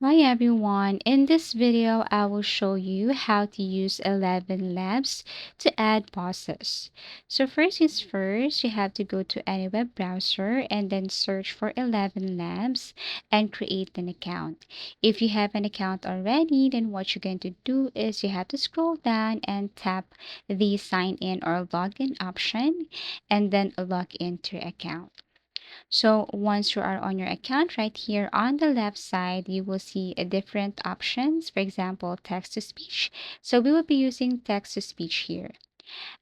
Hi everyone, in this video I will show you how to use ElevenLabs to add pauses. So first is first, you have to go to any web browser and then search for ElevenLabs and create an account. If you have an account already, then what you're going to do is you have to scroll down and tap the sign in or login option and then log into your account. So once you are on your account right here on the left side, you will see a different options. For example, text to speech. So we will be using text to speech here.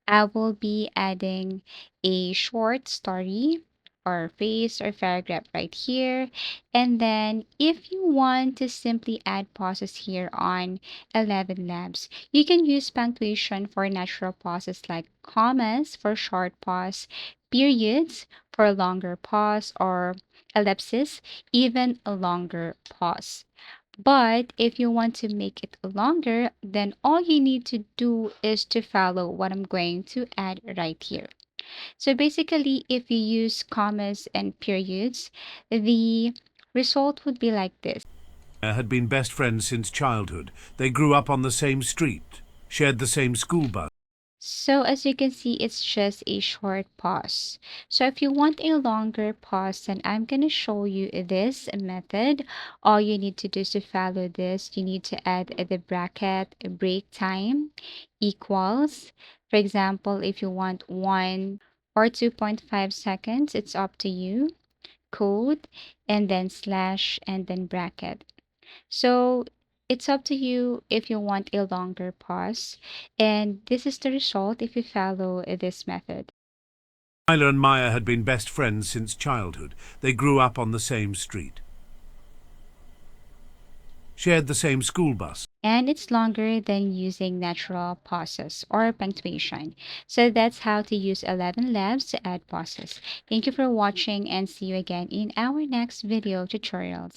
I will be adding a short story or phrase or paragraph right here. And then if you want to simply add pauses here on 11 Labs, you can use punctuation for natural pauses like commas for short pause, periods for longer pause, or ellipses, even a longer pause. But if you want to make it longer, then all you need to do is to follow what I'm going to add right here. So basically, if you use commas and periods, the result would be like this. Had been best friends since childhood. They grew up on the same street, shared the same school bus. So as you can see, it's just a short pause. So if you want a longer pause, then I'm going to show you this method. All you need to do is to follow this. You need to add the bracket break time equals. For example, if you want 1 or 2.5 seconds, it's up to you. Code and then slash and then bracket. So it's up to you if you want a longer pause. And this is the result if you follow this method. Tyler and Maya had been best friends since childhood. They grew up on the same street, shared the same school bus. And it's longer than using natural pauses or punctuation. So that's how to use 11 Labs to add pauses. Thank you for watching and see you again in our next video tutorials.